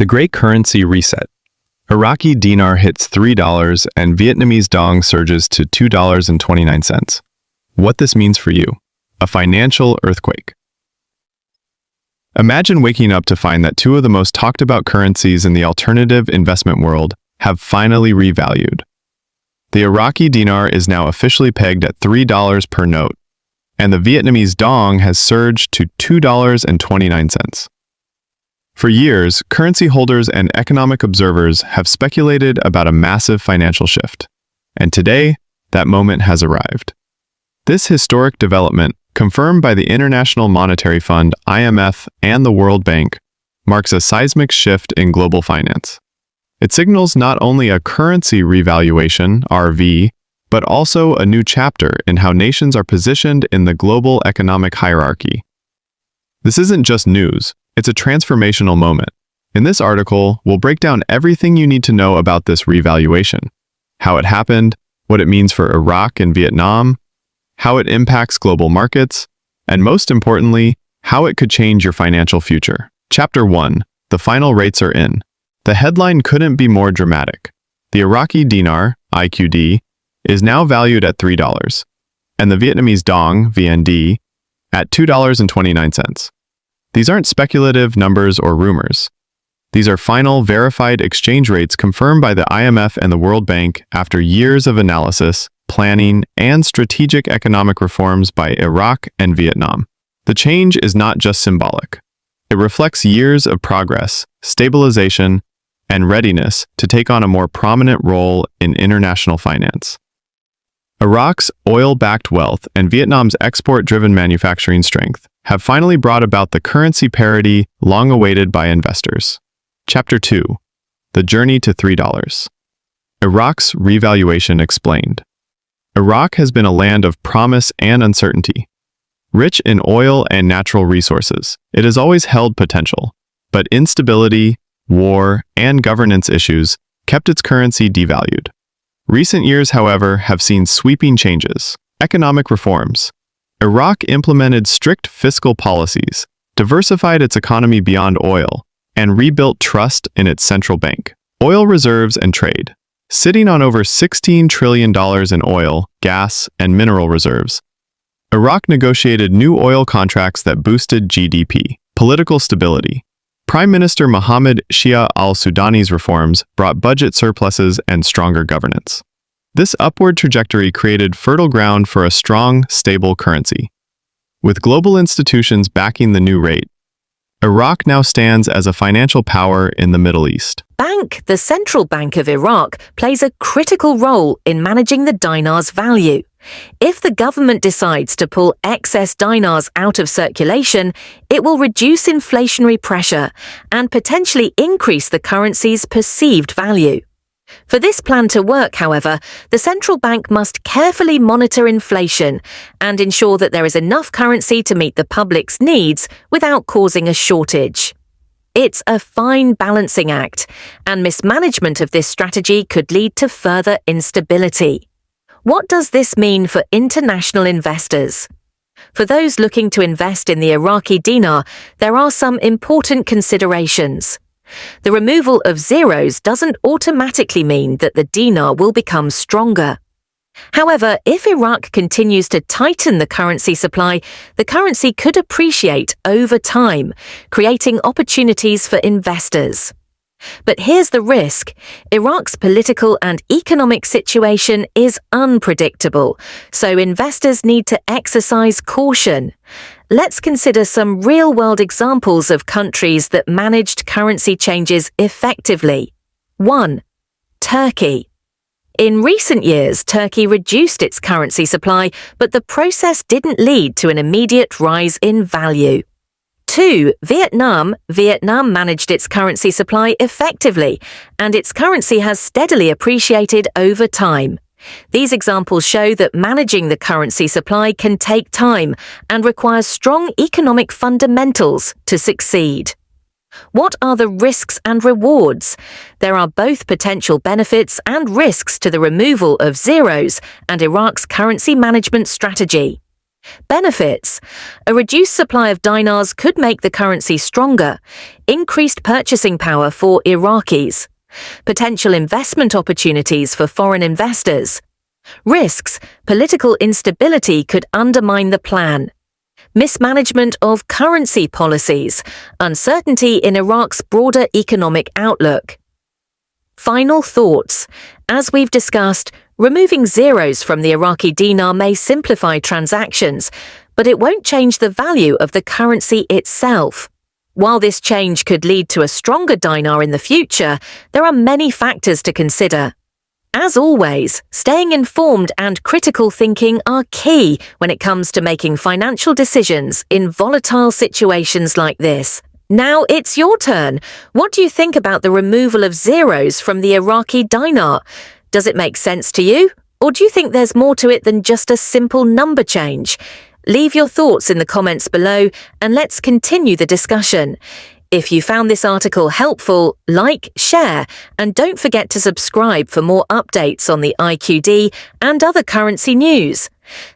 The Great Currency Reset. Iraqi Dinar hits $3 and Vietnamese Dong surges to $2.29. What this means for you. A financial earthquake. Imagine waking up to find that two of the most talked about currencies in the alternative investment world have finally revalued. The Iraqi Dinar is now officially pegged at $3 per note, and the Vietnamese Dong has surged to $2.29. For years, currency holders and economic observers have speculated about a massive financial shift, and today, that moment has arrived. This historic development, confirmed by the International Monetary Fund, IMF, and the World Bank, marks a seismic shift in global finance. It signals not only a currency revaluation, RV, but also a new chapter in how nations are positioned in the global economic hierarchy. This isn't just news, it's a transformational moment. In this article, we'll break down everything you need to know about this revaluation, how it happened, what it means for Iraq and Vietnam, how it impacts global markets, and most importantly, how it could change your financial future. Chapter 1. The final rates are in. The headline couldn't be more dramatic. The Iraqi Dinar, IQD, is now valued at $3, and the Vietnamese Dong, VND, at $2.29. These aren't speculative numbers or rumors. These are final, verified exchange rates confirmed by the IMF and the World Bank after years of analysis, planning, and strategic economic reforms by Iraq and Vietnam. The change is not just symbolic. It reflects years of progress, stabilization, and readiness to take on a more prominent role in international finance. Iraq's oil-backed wealth and Vietnam's export-driven manufacturing strength have finally brought about the currency parity long awaited by investors. Chapter 2. The Journey to $3. Iraq's revaluation explained. Iraq has been a land of promise and uncertainty. Rich in oil and natural resources, it has always held potential, but instability, war, and governance issues kept its currency devalued. Recent years, however, have seen sweeping changes. Economic reforms. Iraq implemented strict fiscal policies, diversified its economy beyond oil, and rebuilt trust in its central bank. Oil reserves and trade. Sitting on over $16 trillion in oil, gas, and mineral reserves, Iraq negotiated new oil contracts that boosted GDP. Political stability. Prime Minister Mohammed Shia al-Sudani's reforms brought budget surpluses and stronger governance. This upward trajectory created fertile ground for a strong, stable currency. With global institutions backing the new rate, Iraq now stands as a financial power in the Middle East. The Central Bank of Iraq, plays a critical role in managing the dinar's value. If the government decides to pull excess dinars out of circulation, it will reduce inflationary pressure and potentially increase the currency's perceived value. For this plan to work, however, the central bank must carefully monitor inflation and ensure that there is enough currency to meet the public's needs without causing a shortage. It's a fine balancing act, and mismanagement of this strategy could lead to further instability. What does this mean for international investors? For those looking to invest in the Iraqi dinar, there are some important considerations. The removal of zeros doesn't automatically mean that the dinar will become stronger. However, if Iraq continues to tighten the currency supply, the currency could appreciate over time, creating opportunities for investors. But here's the risk. Iraq's political and economic situation is unpredictable, so investors need to exercise caution. Let's consider some real-world examples of countries that managed currency changes effectively. 1. Turkey. In recent years, Turkey reduced its currency supply, but the process didn't lead to an immediate rise in value. 2. Vietnam. Vietnam managed its currency supply effectively, and its currency has steadily appreciated over time. These examples show that managing the currency supply can take time and requires strong economic fundamentals to succeed. What are the risks and rewards? There are both potential benefits and risks to the removal of zeros and Iraq's currency management strategy. Benefits: a reduced supply of dinars could make the currency stronger, increased purchasing power for Iraqis, potential investment opportunities for foreign investors. Risks: political instability could undermine the plan. Mismanagement of currency policies, uncertainty in Iraq's broader economic outlook. Final thoughts. As we've discussed, removing zeros from the Iraqi dinar may simplify transactions, but it won't change the value of the currency itself. While this change could lead to a stronger dinar in the future, there are many factors to consider. As always, staying informed and critical thinking are key when it comes to making financial decisions in volatile situations like this. Now it's your turn. What do you think about the removal of zeros from the Iraqi dinar? Does it make sense to you? Or do you think there's more to it than just a simple number change? Leave your thoughts in the comments below and let's continue the discussion. If you found this article helpful, like, share, and don't forget to subscribe for more updates on the IQD and other currency news.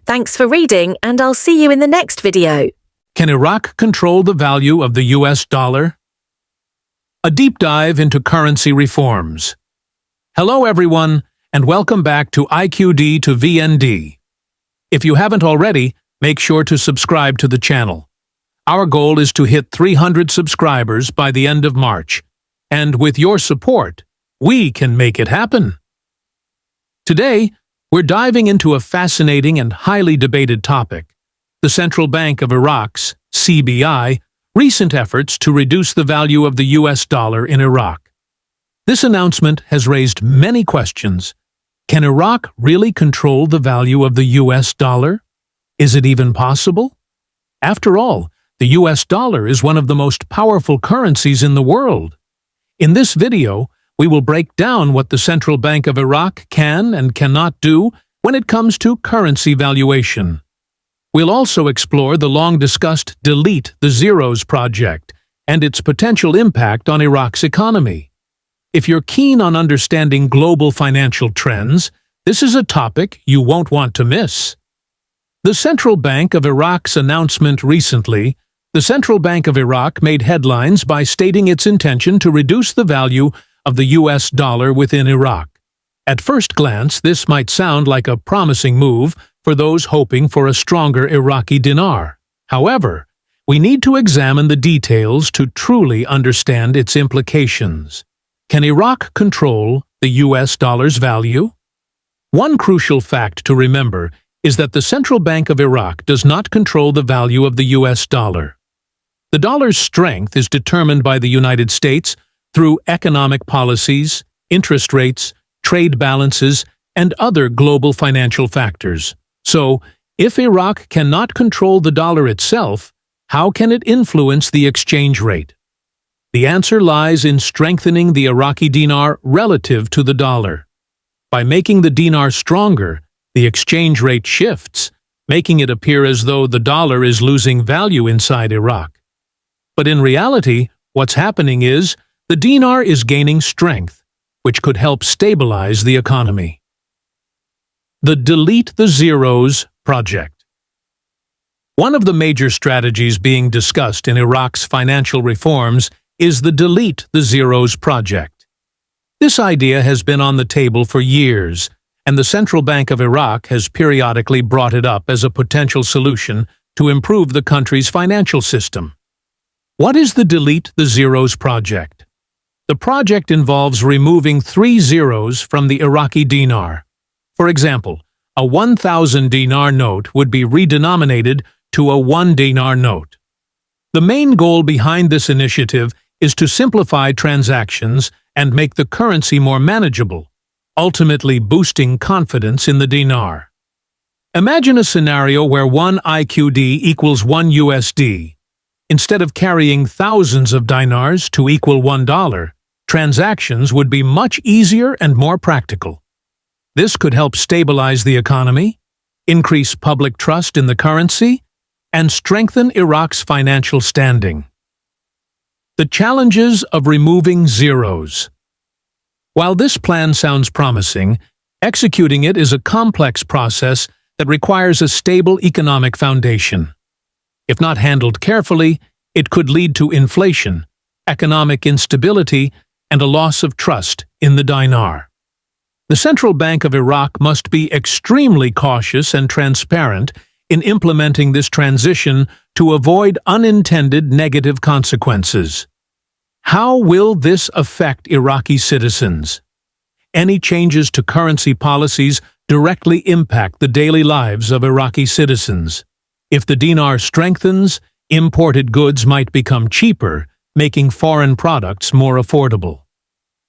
Thanks for reading, and I'll see you in the next video. Can Iraq control the value of the US dollar? A deep dive into currency reforms. Hello everyone, and welcome back to IQD to VND. If you haven't already, make sure to subscribe to the channel. Our goal is to hit 300 subscribers by the end of March, and with your support, we can make it happen. Today, we're diving into a fascinating and highly debated topic: the Central Bank of Iraq's, CBI, recent efforts to reduce the value of the US dollar in Iraq. This announcement has raised many questions. Can Iraq really control the value of the US dollar? Is it even possible? After all, the US dollar is one of the most powerful currencies in the world. In this video, we will break down what the Central Bank of Iraq can and cannot do when it comes to currency valuation. We'll also explore the long-discussed Delete the Zeros project and its potential impact on Iraq's economy. If you're keen on understanding global financial trends, this is a topic you won't want to miss. The Central Bank of Iraq's announcement recently. The Central Bank of Iraq made headlines by stating its intention to reduce the value of the US dollar within Iraq. At first glance, this might sound like a promising move for those hoping for a stronger Iraqi dinar. However, we need to examine the details to truly understand its implications. Can Iraq control the US dollar's value? One crucial fact to remember is that the Central Bank of Iraq does not control the value of the US dollar. The dollar's strength is determined by the United States through economic policies, interest rates, trade balances, and other global financial factors. So, if Iraq cannot control the dollar itself, how can it influence the exchange rate? The answer lies in strengthening the Iraqi dinar relative to the dollar. By making the dinar stronger, the exchange rate shifts, making it appear as though the dollar is losing value inside Iraq. But in reality, what's happening is the dinar is gaining strength, which could help stabilize the economy. The Delete the Zeros project. One of the major strategies being discussed in Iraq's financial reforms is the Delete the Zeros project. This idea has been on the table for years, and the Central Bank of Iraq has periodically brought it up as a potential solution to improve the country's financial system. What is the Delete the Zeros project? The project involves removing 3 zeros from the Iraqi dinar. For example, a 1,000 dinar note would be redenominated to a 1 dinar note. The main goal behind this initiative is to simplify transactions and make the currency more manageable, ultimately boosting confidence in the dinar. Imagine a scenario where 1 IQD equals 1 USD. Instead of carrying thousands of dinars to equal $1, transactions would be much easier and more practical. This could help stabilize the economy, increase public trust in the currency, and strengthen Iraq's financial standing. The challenges of removing zeros. While this plan sounds promising, executing it is a complex process that requires a stable economic foundation. If not handled carefully, it could lead to inflation, economic instability, and a loss of trust in the dinar. The Central Bank of Iraq must be extremely cautious and transparent in implementing this transition to avoid unintended negative consequences. How will this affect Iraqi citizens? Any changes to currency policies directly impact the daily lives of Iraqi citizens. If the dinar strengthens, imported goods might become cheaper, making foreign products more affordable.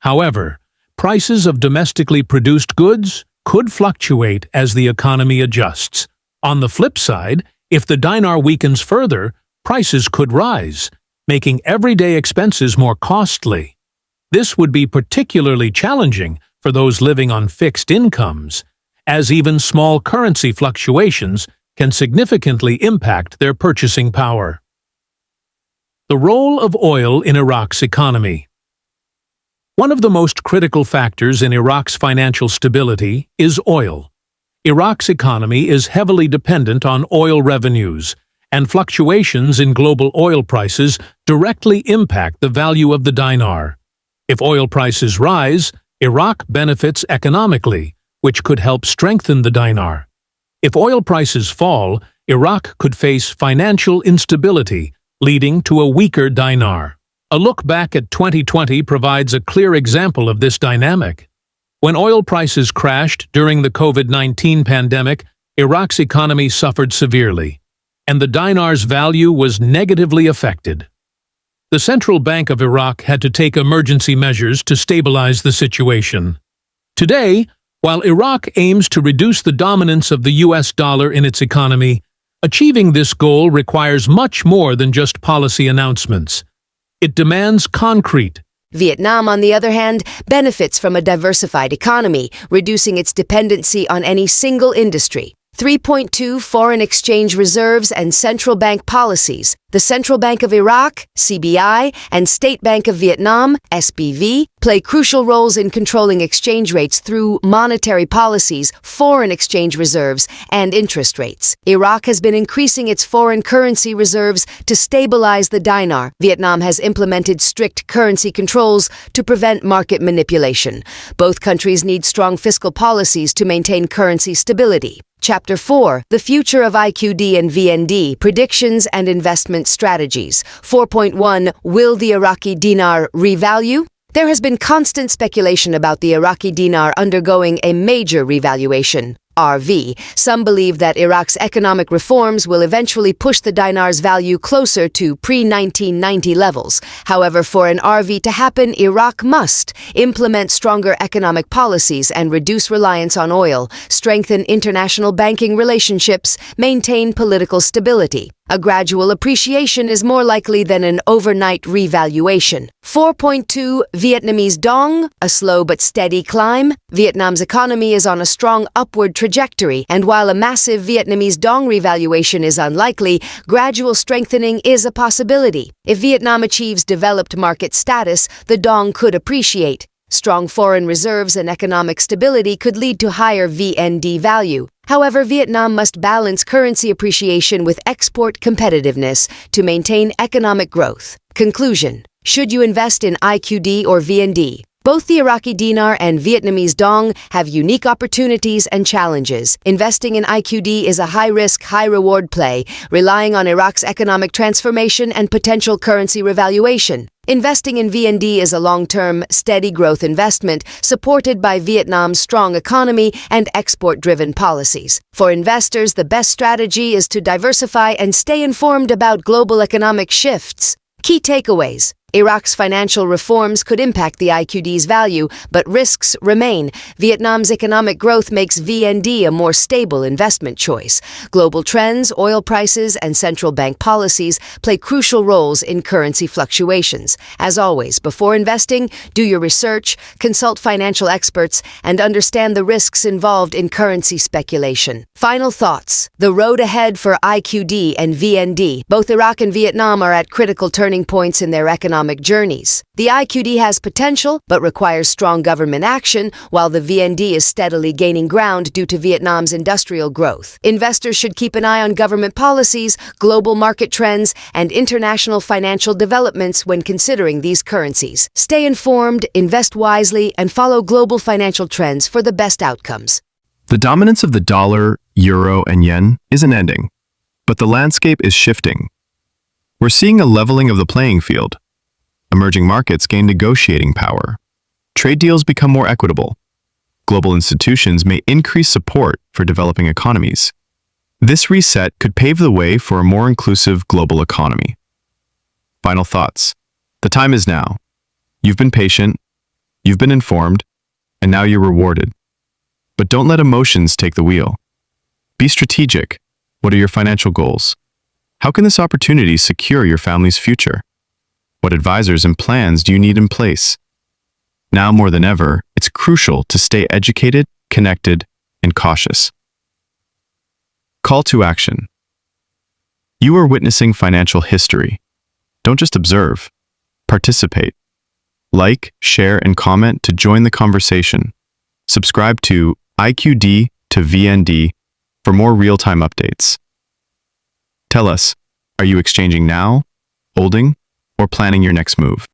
However, prices of domestically produced goods could fluctuate as the economy adjusts. On the flip side, if the dinar weakens further, prices could rise, making everyday expenses more costly. This would be particularly challenging for those living on fixed incomes, as even small currency fluctuations can significantly impact their purchasing power. The role of oil in Iraq's economy. One of the most critical factors in Iraq's financial stability is oil. Iraq's economy is heavily dependent on oil revenues, and fluctuations in global oil prices directly impact the value of the dinar. If oil prices rise, Iraq benefits economically, which could help strengthen the dinar. If oil prices fall, Iraq could face financial instability, leading to a weaker dinar. A look back at 2020 provides a clear example of this dynamic. When oil prices crashed during the COVID-19 pandemic, Iraq's economy suffered severely, and the dinar's value was negatively affected. The Central Bank of Iraq had to take emergency measures to stabilize the situation. Today, while Iraq aims to reduce the dominance of the US dollar in its economy, achieving this goal requires much more than just policy announcements. It demands concrete. Vietnam, on the other hand, benefits from a diversified economy, reducing its dependency on any single industry. 3.2 Foreign exchange reserves and central bank policies. The Central Bank of Iraq, CBI, and State Bank of Vietnam, SBV, play crucial roles in controlling exchange rates through monetary policies, foreign exchange reserves, and interest rates. Iraq has been increasing its foreign currency reserves to stabilize the dinar. Vietnam has implemented strict currency controls to prevent market manipulation. Both countries need strong fiscal policies to maintain currency stability. Chapter 4. The Future of IQD and VND, Predictions and Investment Strategies. 4.1 Will the Iraqi dinar revalue? There has been constant speculation about the Iraqi dinar undergoing a major revaluation. RV. Some believe that Iraq's economic reforms will eventually push the dinar's value closer to pre-1990 levels. However, for an RV to happen, Iraq must implement stronger economic policies and reduce reliance on oil, strengthen international banking relationships, maintain political stability. A gradual appreciation is more likely than an overnight revaluation. 4.2 Vietnamese Dong, a slow but steady climb. Vietnam's economy is on a strong upward trajectory, and while a massive Vietnamese Dong revaluation is unlikely, gradual strengthening is a possibility. If Vietnam achieves developed market status, the Dong could appreciate. Strong foreign reserves and economic stability could lead to higher VND value. However, Vietnam must balance currency appreciation with export competitiveness to maintain economic growth. Conclusion. Should you invest in IQD or VND? Both the Iraqi dinar and Vietnamese dong have unique opportunities and challenges. Investing in IQD is a high-risk, high-reward play, relying on Iraq's economic transformation and potential currency revaluation. Investing in VND is a long-term, steady growth investment supported by Vietnam's strong economy and export-driven policies. For investors, the best strategy is to diversify and stay informed about global economic shifts. Key takeaways. Iraq's financial reforms could impact the IQD's value, but risks remain. Vietnam's economic growth makes VND a more stable investment choice. Global trends, oil prices, and central bank policies play crucial roles in currency fluctuations. As always, before investing, do your research, consult financial experts, and understand the risks involved in currency speculation. Final thoughts. The road ahead for IQD and VND. Both Iraq and Vietnam are at critical turning points in their economic economic journeys. The IQD has potential, but requires strong government action, while the VND is steadily gaining ground due to Vietnam's industrial growth. Investors should keep an eye on government policies, global market trends, and international financial developments when considering these currencies. Stay informed, invest wisely, and follow global financial trends for the best outcomes. The dominance of the dollar, euro, and yen isn't ending, but the landscape is shifting. We're seeing a leveling of the playing field. Emerging markets gain negotiating power. Trade deals become more equitable. Global institutions may increase support for developing economies. This reset could pave the way for a more inclusive global economy. Final thoughts. The time is now. You've been patient, you've been informed, and now you're rewarded. But don't let emotions take the wheel. Be strategic. What are your financial goals? How can this opportunity secure your family's future? What advisors and plans do you need in place? Now more than ever, it's crucial to stay educated, connected, and cautious. Call to action. You are witnessing financial history. Don't just observe. Participate. Like, share, and comment to join the conversation. Subscribe to IQD to VND for more real-time updates. Tell us, are you exchanging now, holding, or planning your next move?